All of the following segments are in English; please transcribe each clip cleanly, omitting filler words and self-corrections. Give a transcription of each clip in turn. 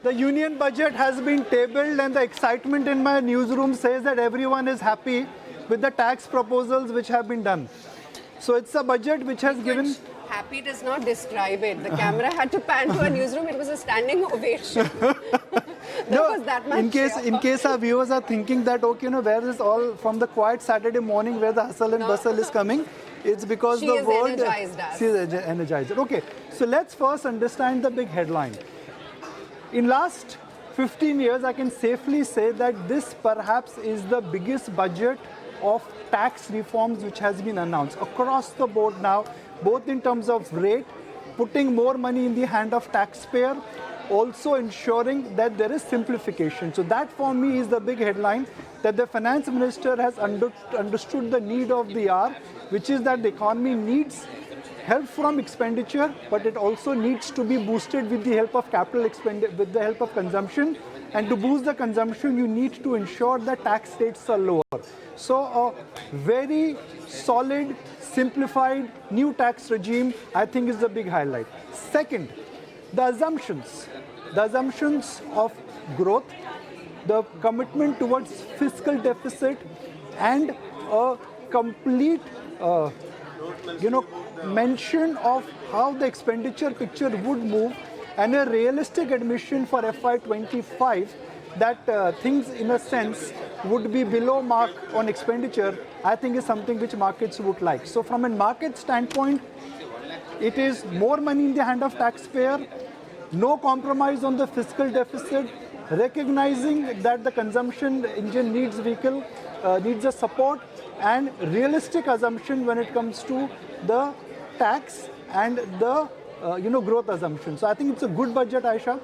The union budget has been tabled and the excitement in my newsroom says that everyone is happy with the tax proposals which have been done. So it's a budget which has given... Happy does not describe it. The camera had to pan to a newsroom. It was a standing ovation. Was that much in case our viewers are thinking that, okay, where is all from the quiet Saturday morning where the hustle and bustle is coming, it's because she the is world... energized us. She is energized. Okay, so let's first understand the big headline. In last 15 years, I can safely say that this perhaps is the biggest budget of tax reforms which has been announced across the board now, both in terms of rate, putting more money in the hand of taxpayer, also ensuring that there is simplification. So that for me is the big headline, that the finance minister has understood the need of the hour, which is that the economy needs help from expenditure, but it also needs to be boosted with the help of capital expenditure, with the help of consumption. And to boost the consumption, you need to ensure that tax rates are lower. So a very solid, simplified new tax regime, I think, is the big highlight. Second, the assumptions of growth, the commitment towards fiscal deficit, and a complete mention of how the expenditure picture would move, and a realistic admission for FY25 that things in a sense would be below mark on expenditure, I think is something which markets would like. So from a market standpoint, it is more money in the hand of taxpayer, no compromise on the fiscal deficit, recognizing that the consumption engine needs a support, and realistic assumption when it comes to the tax and the growth assumption. So I think it's a good budget, Aisha.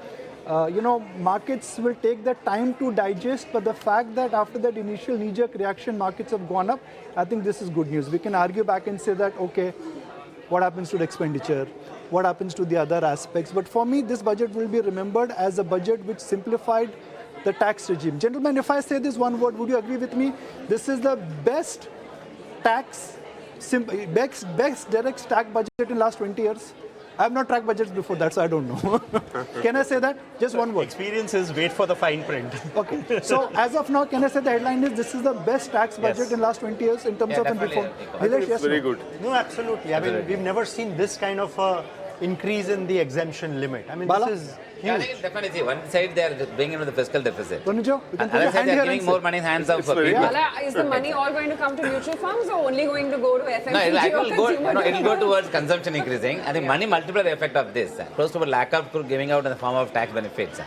Markets will take the time to digest, but the fact that after that initial knee-jerk reaction, markets have gone up, I think this is good news. We can argue back and say that, okay, what happens to the expenditure? What happens to the other aspects? But for me, this budget will be remembered as a budget which simplified the tax regime. Gentlemen, if I say this one word, would you agree with me? This is the best direct tax budget in last 20 years. I have not tracked budgets before that, so I don't know. Can I say that? Just one word. Experience is wait for the fine print. Okay. So as of now, can I say the headline is this is the best tax budget in last 20 years in terms of reform? It's very good. No, absolutely. I mean, we've never seen this kind of increase in the exemption limit. I mean, Bala? this is huge. Yeah, I think definitely see, one side they are bringing into the fiscal deficit. Vanuja, Another side they are giving more money in hands of people. Bala, is the money all going to come to mutual funds or only going to go to FMCG or consumer? It will go towards consumption increasing. I think money multiplier effect of this. Close to a lakh of crore giving out in the form of tax benefits.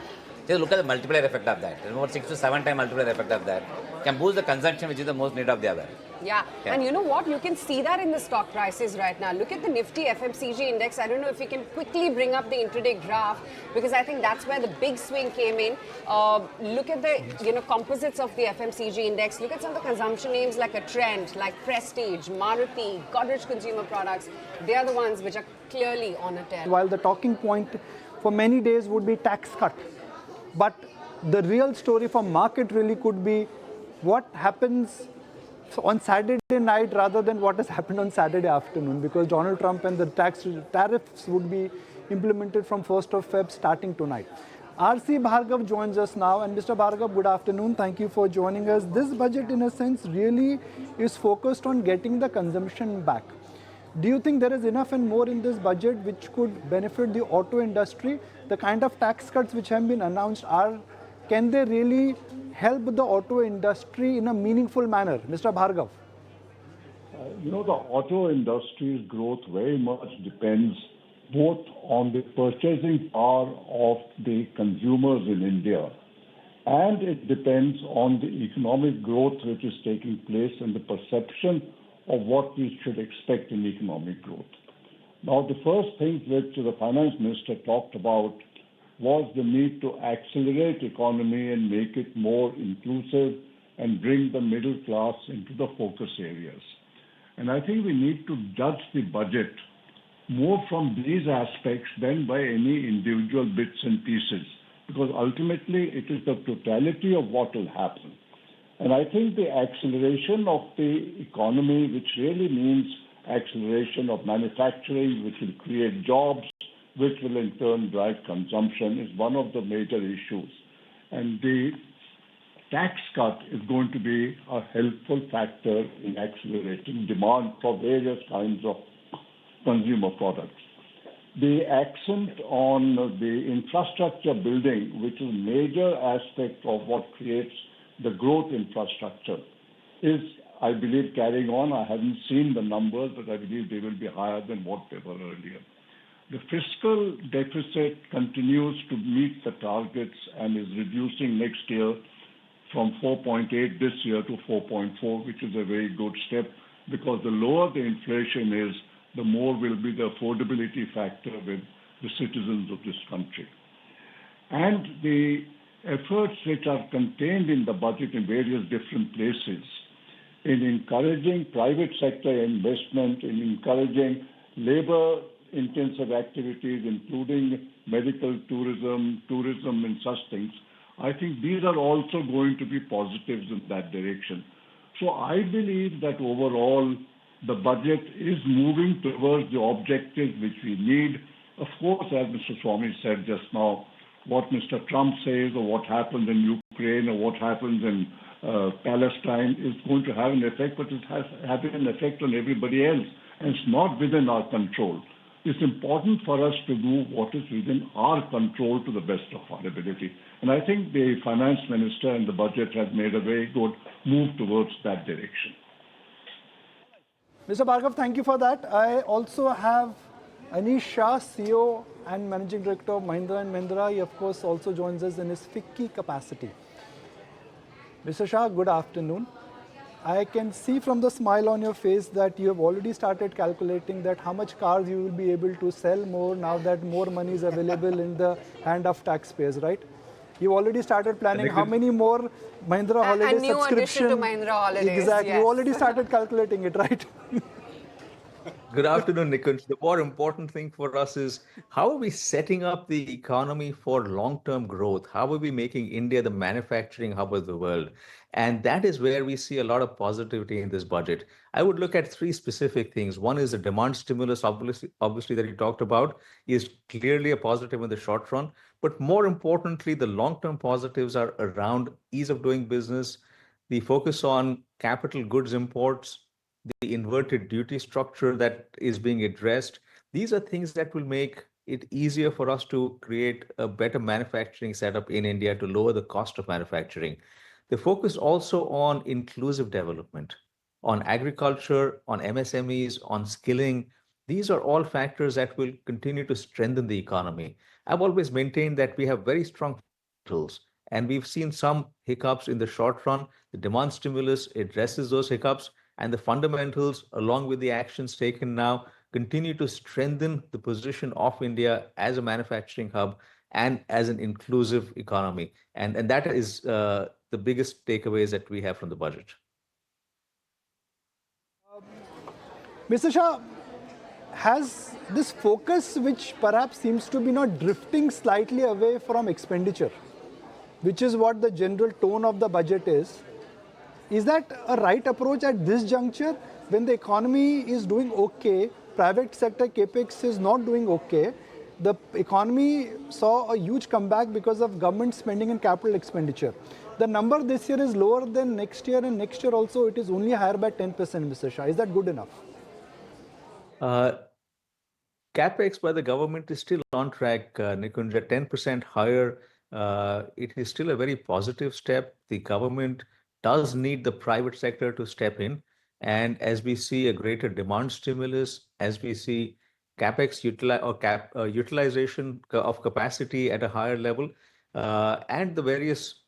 Just look at the multiplier effect of that. There's more 6 to 7 times multiplier effect of that. Can boost the consumption, which is the most need of the other. Yeah, and you know what? You can see that in the stock prices right now. Look at the Nifty FMCG index. I don't know if we can quickly bring up the intraday graph, because I think that's where the big swing came in. Look at the composites of the FMCG index. Look at some of the consumption names like a Trend, like Prestige, Maruti, Godrej Consumer Products. They are the ones which are clearly on a tear. While the talking point for many days would be tax cut, but the real story for market really could be what happens on Saturday night rather than what has happened on Saturday afternoon, because Donald Trump and the tariffs would be implemented from 1st of Feb starting tonight. R.C. Bhargav joins us now, and Mr. Bhargav, good afternoon. Thank you for joining us. This budget, in a sense, really is focused on getting the consumption back. Do you think there is enough and more in this budget which could benefit the auto industry? The kind of tax cuts which have been announced, can they really help the auto industry in a meaningful manner? Mr. Bhargav. The auto industry's growth very much depends both on the purchasing power of the consumers in India, and it depends on the economic growth which is taking place and the perception of what we should expect in economic growth. Now, the first thing which the finance minister talked about was the need to accelerate economy and make it more inclusive and bring the middle class into the focus areas. And I think we need to judge the budget more from these aspects than by any individual bits and pieces, because ultimately it is the totality of what will happen. And I think the acceleration of the economy, which really means acceleration of manufacturing, which will create jobs, which will in turn drive consumption, is one of the major issues. And the tax cut is going to be a helpful factor in accelerating demand for various kinds of consumer products. The accent on the infrastructure building, which is a major aspect of what creates the growth infrastructure, is, I believe, carrying on. I haven't seen the numbers, but I believe they will be higher than what they were earlier. The fiscal deficit continues to meet the targets and is reducing next year from 4.8 this year to 4.4, which is a very good step, because the lower the inflation is, the more will be the affordability factor with the citizens of this country. And the efforts which are contained in the budget in various different places in encouraging private sector investment, in encouraging labor-intensive activities, including medical tourism and such things, I think these are also going to be positives in that direction. So I believe that overall the budget is moving towards the objectives which we need. Of course, as Mr. Swamy said just now, what Mr. Trump says or what happens in Ukraine or what happens in Palestine is going to have an effect, but it has having an effect on everybody else, and it's not within our control. It's important for us to do what is within our control to the best of our ability. And I think the finance minister and the budget has made a very good move towards that direction. Mr. Bhargav, thank you for that. I also have Anish Shah, CEO and Managing Director of Mahindra & Mahindra. He, of course, also joins us in his FICCI capacity. Mr. Shah, good afternoon. I can see from the smile on your face that you have already started calculating that how much cars you will be able to sell more now that more money is available in the hand of taxpayers, right? You already started planning how many more Mahindra holiday new subscription. addition to Mahindra holidays. Exactly. Yes. You already started calculating it, right? Good afternoon, Nikunj. The more important thing for us is how are we setting up the economy for long-term growth? How are we making India the manufacturing hub of the world? And that is where we see a lot of positivity in this budget. I would look at three specific things. One is the demand stimulus, obviously that you talked about, is clearly a positive in the short run. But more importantly, the long-term positives are around ease of doing business, the focus on capital goods imports, the inverted duty structure that is being addressed. These are things that will make it easier for us to create a better manufacturing setup in India to lower the cost of manufacturing. The focus also on inclusive development, on agriculture, on MSMEs, on skilling. These are all factors that will continue to strengthen the economy. I've always maintained that we have very strong tools, and we've seen some hiccups in the short run. The demand stimulus addresses those hiccups, and the fundamentals, along with the actions taken now, continue to strengthen the position of India as a manufacturing hub and as an inclusive economy. And that is the biggest takeaways that we have from the budget. Mr. Shah, has this focus, which perhaps seems to be not drifting slightly away from expenditure, which is what the general tone of the budget is that a right approach at this juncture when the economy is doing okay, private sector capex is not doing okay, the economy saw a huge comeback because of government spending and capital expenditure. The number this year is lower than next year, and next year also it is only higher by 10%, Mr. Shah. Is that good enough? Capex by the government is still on track, Nikunj, at 10% higher. It is still a very positive step. The government does need the private sector to step in. And as we see a greater demand stimulus, as we see capex utilization of capacity at a higher level, and the various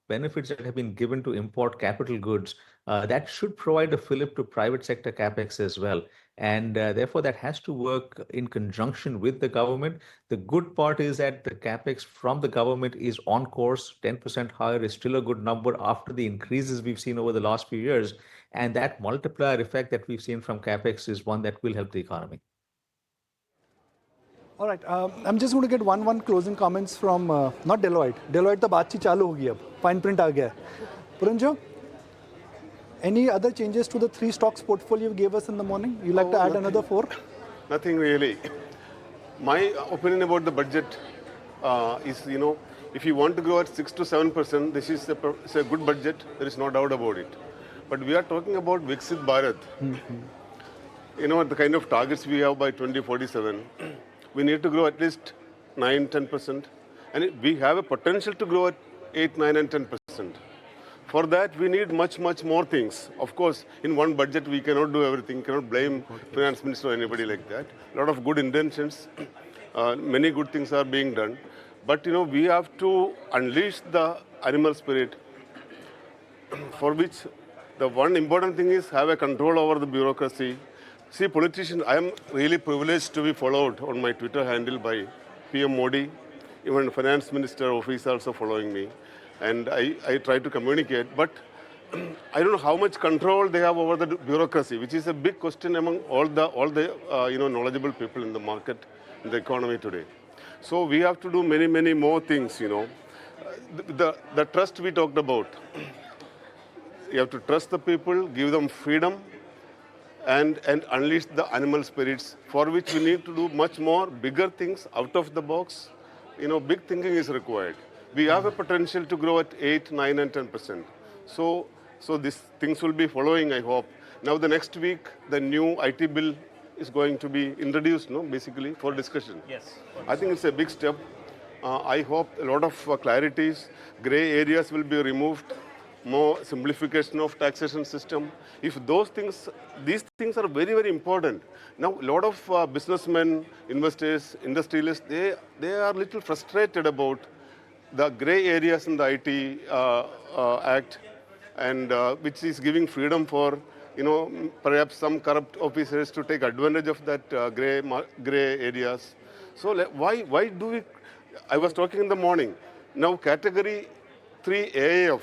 benefits that have been given to import capital goods, that should provide a fillip to private sector capex as well. And therefore, that has to work in conjunction with the government. The good part is that the capex from the government is on course. 10% higher is still a good number after the increases we've seen over the last few years. And that multiplier effect that we've seen from capex is one that will help the economy. All right, I'm just going to get one closing comments from, not Deloitte. Deloitte to baatchi chalu ho gayi ab. Fine print aa gaya. Puranjo, any other changes to the 3 stocks portfolio you gave us in the morning? You like to add another 4? Nothing really. My opinion about the budget is, if you want to grow at 6 to 7%, this is a good budget. There is no doubt about it. But we are talking about Viksit Bharat. The kind of targets we have by 2047, we need to grow at least 9, 10%. And we have a potential to grow at 8, 9, and 10%. For that, we need much, much more things. Of course, in one budget, we cannot do everything. Cannot blame finance minister or anybody like that. A lot of good intentions. Many good things are being done. But, we have to unleash the animal spirit, for which the one important thing is have a control over the bureaucracy. See, politicians, I am really privileged to be followed on my Twitter handle by PM Modi. Even finance minister office also following me. And I try to communicate, but I don't know how much control they have over the bureaucracy, which is a big question among all the knowledgeable people in the market, in the economy today. So we have to do many, many more things, The trust we talked about. You have to trust the people, give them freedom, and unleash the animal spirits, for which we need to do much more, bigger things out of the box. Big thinking is required. We have a potential to grow at 8, 9, and 10%. So these things will be following, I hope. Now, the next week, the new IT bill is going to be introduced, basically, for discussion. Yes. I think it's a big step. I hope a lot of clarities, gray areas will be removed, more simplification of taxation system. If these things are very, very important. Now, a lot of businessmen, investors, industrialists, they are a little frustrated about the gray areas in the IT Act, and which is giving freedom for, perhaps some corrupt officers to take advantage of that gray areas. So why do we? I was talking in the morning. Now category 3 AAF,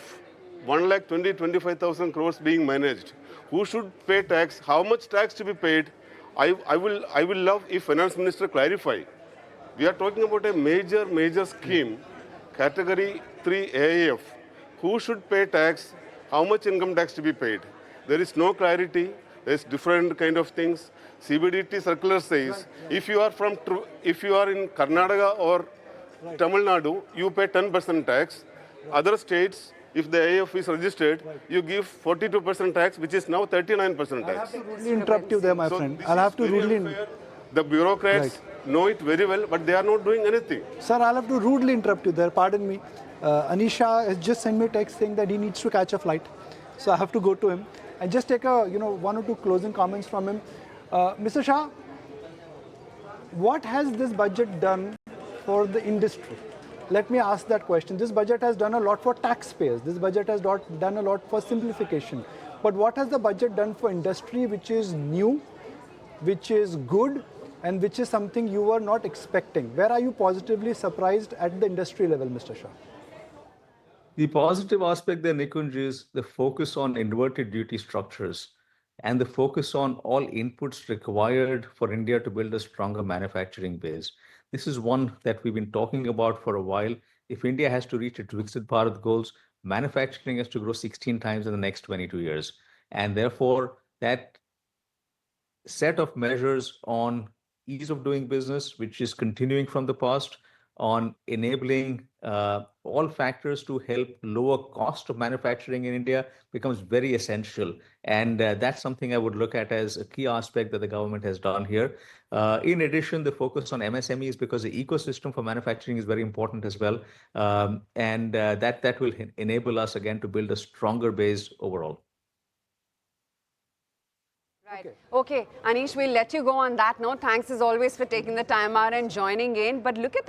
1,20,25,000 crores being managed. Who should pay tax? How much tax to be paid? I will love if finance minister clarify. We are talking about a major scheme. Category 3 AIF, who should pay tax, how much income tax to be paid? There is no clarity, there is different kind of things. CBDT circular says, if you are in Karnataka or Tamil Nadu, you pay 10% tax. Other states, if the AIF is registered, you give 42% tax, which is now 39% tax. I have to rudely interrupt you there, my friend. I'll have to rudely... The bureaucrats know it very well, but they are not doing anything. Sir, I'll have to rudely interrupt you there. Pardon me. Anisha has just sent me a text saying that he needs to catch a flight. So I have to go to him and just take one or two closing comments from him. Mr. Shah, what has this budget done for the industry? Let me ask that question. This budget has done a lot for taxpayers. This budget has done a lot for simplification. But what has the budget done for industry, which is new, which is good, and which is something you were not expecting? Where are you positively surprised at the industry level, Mr. Shah? The positive aspect there, Nikunj, is the focus on inverted duty structures and the focus on all inputs required for India to build a stronger manufacturing base. This is one that we've been talking about for a while. If India has to reach its Viksit Bharat goals, manufacturing has to grow 16 times in the next 22 years. And therefore, that set of measures on ease of doing business, which is continuing from the past, on enabling all factors to help lower cost of manufacturing in India becomes very essential. And that's something I would look at as a key aspect that the government has done here. In addition, the focus on MSMEs, because the ecosystem for manufacturing is very important as well. And that will enable us again to build a stronger base overall. Right. Okay, Anish, we'll let you go on that note. Thanks as always for taking the time out and joining in. But look at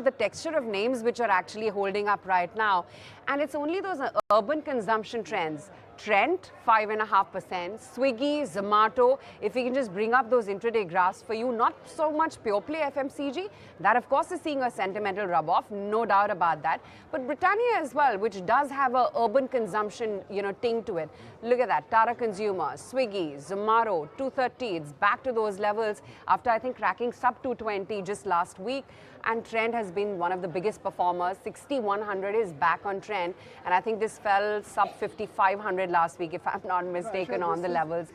the texture of names which are actually holding up right now. And it's only those urban consumption trends. Trent, 5.5%. Swiggy, Zomato, if we can just bring up those intraday graphs for you, not so much pure play FMCG. That, of course, is seeing a sentimental rub-off, no doubt about that. But Britannia as well, which does have a urban consumption, ting to it. Look at that, Tata Consumer, Swiggy, Zomato, 230. It's back to those levels after, I think, cracking sub 220 just last week. And Trend has been one of the biggest performers. 6,100 is back on Trend. And I think this fell sub 5,500 last week, if I'm not mistaken, on the levels.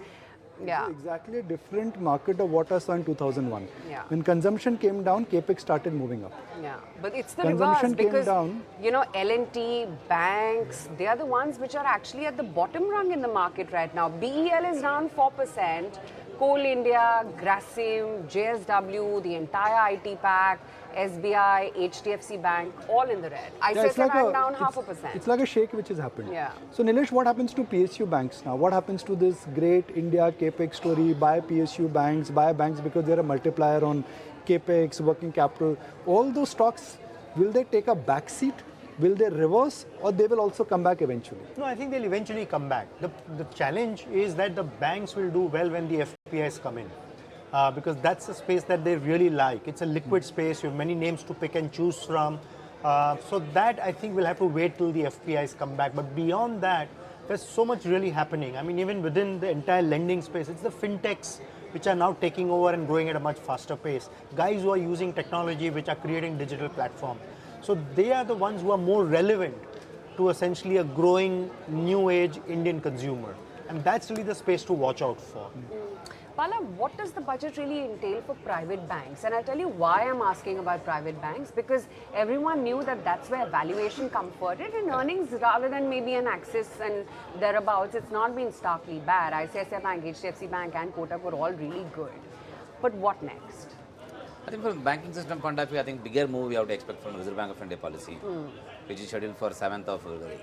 Yeah. It's exactly a different market of what I saw in 2001. Yeah. When consumption came down, capex started moving up. Yeah, but it's the Consumption reverse came because down. you know L&T, banks, they are the ones which are actually at the bottom rung in the market right now. BEL is down 4%. Coal India, Grasim, JSW, the entire IT pack, SBI, HDFC Bank, all in the red. ICICI Bank down 0.5%. It's like a shake which has happened. Yeah. So Nilesh, what happens to PSU banks now? What happens to this great India capex story? Buy PSU banks, buy banks because they're a multiplier on capex, working capital. All those stocks, will they take a back seat? Will they reverse, or they will also come back eventually? No, I think they'll eventually come back. The challenge is that the banks will do well when the FPIs come in. Because that's a space that they really like. It's a liquid space, you have many names to pick and choose from. So that I think we'll have to wait till the FPIs come back. But beyond that, there's so much really happening. I mean, even within the entire lending space, it's the fintechs which are now taking over and growing at a much faster pace. Guys who are using technology which are creating digital platforms. So they are the ones who are more relevant to essentially a growing new age Indian consumer. And that's really the space to watch out for. Bala, what does the budget really entail for private banks? And I'll tell you why I'm asking about private banks, because everyone knew that that's where valuation comforted and earnings rather than maybe an Axis and thereabouts. It's not been starkly bad. ICICI Bank, HDFC Bank and Kotak were all really good. But what next? I think from the banking system point of view, I think bigger move we have to expect from the Reserve Bank of India policy, which is scheduled for 7th of February.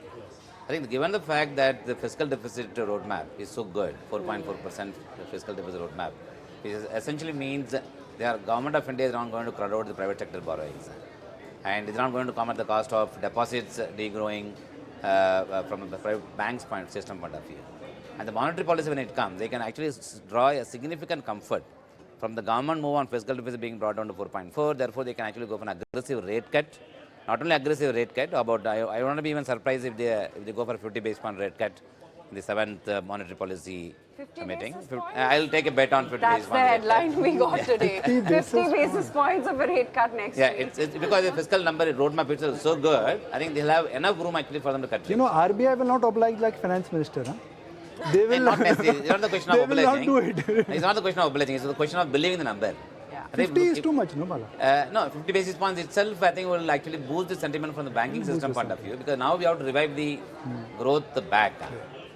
I think given the fact that the fiscal deficit roadmap is so good, 4.4% fiscal deficit roadmap, which essentially means the government of India is not going to crowd out the private sector borrowings. And it's not going to come at the cost of deposits degrowing from the private banks system point of view. And the monetary policy, when it comes, they can actually draw a significant comfort from the government move on fiscal deficit being brought down to 4.4, therefore they can actually go for an aggressive rate cut. Not only aggressive rate cut, I won't be even surprised if they go for a 50 basis point rate cut in the 7th monetary policy 50 meeting. basis points? I'll take a bet on 50 That's basis the point rate headline cut. we got today. 50 basis points of a rate cut next Yeah, week. it's because the fiscal number roadmap itself is so good. I think they'll have enough room actually for them to cut rates. You know, RBI will not oblige like finance minister. Huh? They will not necessarily. It's not the question of they will not obliging. do it. It's not the question of obliging. It's the question of believing the number. Yeah. I think 50 is too much, no, Bala? No, 50 basis points itself, I think, will actually boost the sentiment from the banking system point of view, because now we have to revive the growth back.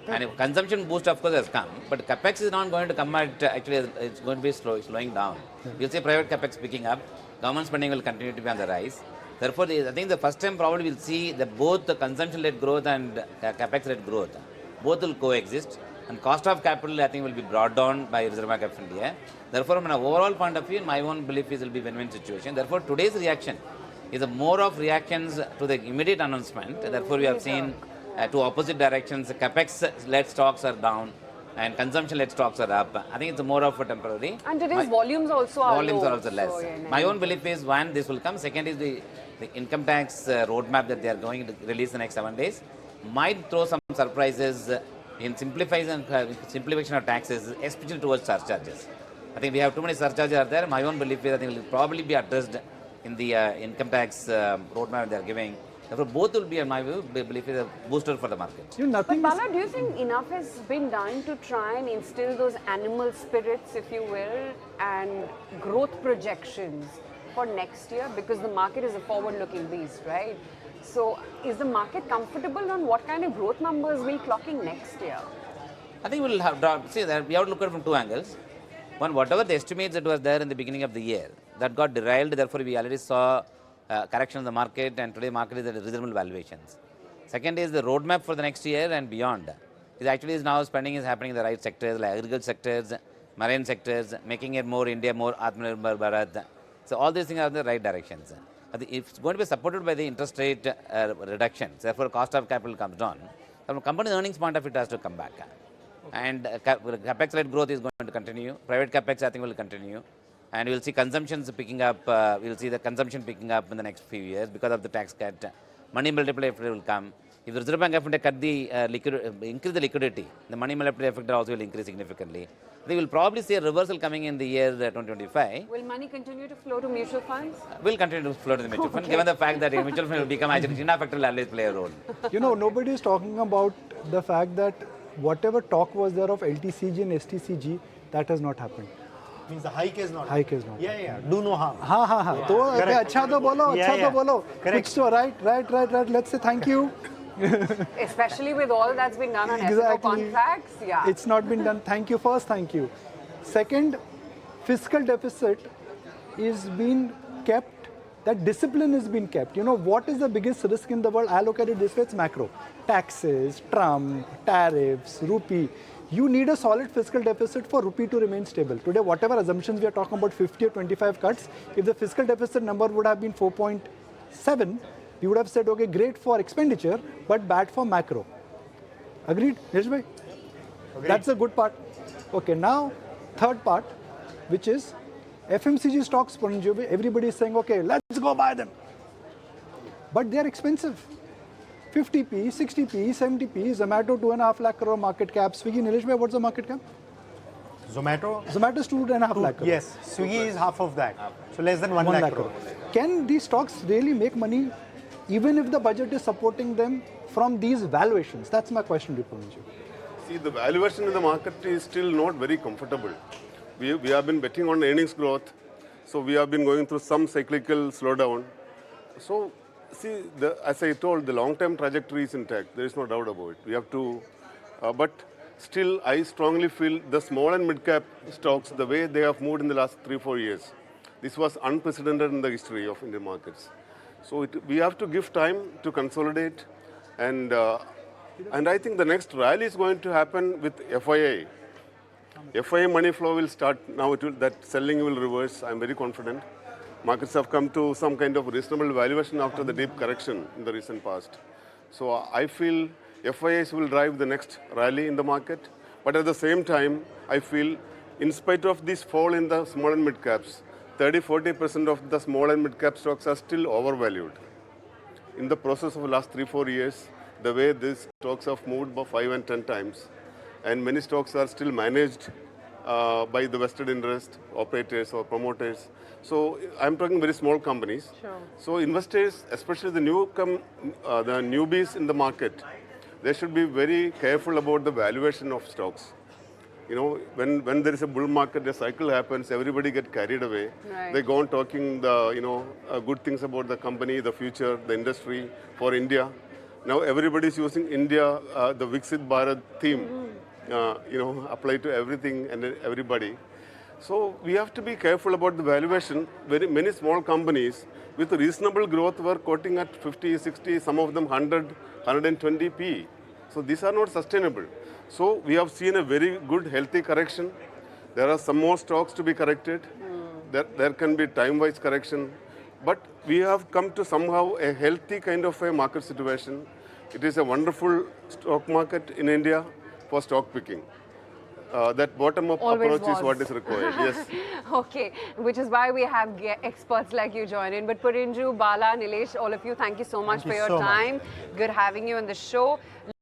And if consumption boost, of course, has come, but capex is not going to come at, actually, it's going to be slowing down. You'll see private capex picking up, government spending will continue to be on the rise. Therefore, I think the first time probably we'll see that both the consumption-led growth and capex-led growth, both will coexist. And cost of capital, I think, will be brought down by Reserve Bank of India. Therefore, from an overall point of view, my own belief is it will be a win-win situation. Therefore, today's reaction is a more of reactions to the immediate announcement. Therefore, we have seen two opposite directions. Capex-led stocks are down and consumption-led stocks are up. I think it's more of a temporary. And today's volumes also are Volumes low. are also less. So, yeah, my own belief is, one, this will come. Second is the income tax roadmap that they are going to release the next 7 days might throw some surprises in simplification of taxes, especially towards surcharges. I think we have too many surcharges are there. My own belief is I think it will probably be addressed in the income tax roadmap they are giving. Therefore, both will be, in my view, belief is a booster for the market. You know, But nothing is Bala, do you think enough has been done to try and instill those animal spirits, if you will, and growth projections for next year? Because the market is a forward-looking beast, right? So is the market comfortable on what kind of growth numbers we'll clocking next year? I think we'll have, see that we have to look at it from two angles. One, whatever the estimates that was there in the beginning of the year, that got derailed, therefore we already saw correction in the market, and today market is at reasonable valuations. Second is the roadmap for the next year and beyond. It actually is now spending is happening in the right sectors, like agriculture sectors, marine sectors, making it more India, more Atmanirbhar Bharat. So all these things are in the right directions. It's going to be supported by the interest rate reductions, therefore cost of capital comes down. From a company earnings point of view, it has to come back. And capex-led growth is going to continue. Private capex, I think, will continue. And we'll see consumptions picking up. We'll see the consumption picking up in the next few years because of the tax cut. Money multiplier effect will come. If the Reserve Bank of India cut the increase the liquidity, the money multiplier effect also will increase significantly. We will probably see a reversal coming in the year 2025. Will money continue to flow to mutual funds? Will continue to flow to the mutual fund, given the fact that the mutual fund will become Argentina factor will always play a role. You know, nobody is talking about the fact that whatever talk was there of LTCG and stcg, That has not happened. Means the hike is not. Hike is not. Yeah. Do no harm. हाँ हाँ हाँ तो अच्छा तो बोलो अच्छा तो बोलो कुछ तो right let's say thank you. Especially with all that's been done on FO Exactly. contracts. Yeah. It's not been done. Thank you. First, thank you. Second, fiscal deficit is being kept. That discipline is being kept. You know, what is the biggest risk in the world? I look at it this way, it's macro. Taxes, Trump, tariffs, rupee. You need a solid fiscal deficit for rupee to remain stable. Today, whatever assumptions we are talking about 50 or 25 cuts, if the fiscal deficit number would have been 4.7, we would have said, okay, great for expenditure, but bad for macro. Agreed, Nilesh bhai? That's the good part. Okay, now, third part, which is FMCG stocks, everybody is saying, okay, let's go buy them. But they are expensive. 50p, 60p, 70p, Zomato 2.5 lakh crore market cap. Swiggy, Nilesh bhai, what's the market cap? Zomato? Zomato's 2.5 lakh crore. Yes, Swiggy is half of that. So less than 1 lakh crore. Can these stocks really make money even if the budget is supporting them from these valuations? That's my question, Ripuranji. See, the valuation in the market is still not very comfortable. We have been betting on earnings growth, so we have been going through some cyclical slowdown. So, see, as I told, the long-term trajectory is intact. There is no doubt about it. We have to, but still, I strongly feel the small and mid-cap stocks, the way they have moved in the last 3-4 years, this was unprecedented in the history of Indian markets. So we have to give time to consolidate, and I think the next rally is going to happen with FII. FII money flow will start now. That selling will reverse. I'm very confident. Markets have come to some kind of reasonable valuation after the deep correction in the recent past. So I feel FIIs will drive the next rally in the market. But at the same time, I feel in spite of this fall in the small and mid caps, 30-40% of the small and mid cap stocks are still overvalued. In the process of the last 3-4 years, the way these stocks have moved by 5 and 10 times, and many stocks are still managed by the vested interest operators or promoters. So I'm talking very small companies. Sure. So investors, especially the newbies in the market, they should be very careful about the valuation of stocks. You know, when there is a bull market, the cycle happens, everybody get carried away. Right. They go on talking good things about the company, the future, the industry for India. Now everybody is using India, the Viksit Bharat theme, apply to everything and everybody. So we have to be careful about the valuation. Very many small companies with reasonable growth were quoting at 50, 60, some of them 100, 120 P. So these are not sustainable. So we have seen a very good, healthy correction. There are some more stocks to be corrected. There can be time-wise correction. But we have come to somehow a healthy kind of a market situation. It is a wonderful stock market in India for stock picking. That bottom-up Always approach is was. what is required. Yes. Okay, which is why we have experts like you join in. But Purinju, Bala, Nilesh, all of you, thank you so much Thank for you your so much. time. Good having you on the show.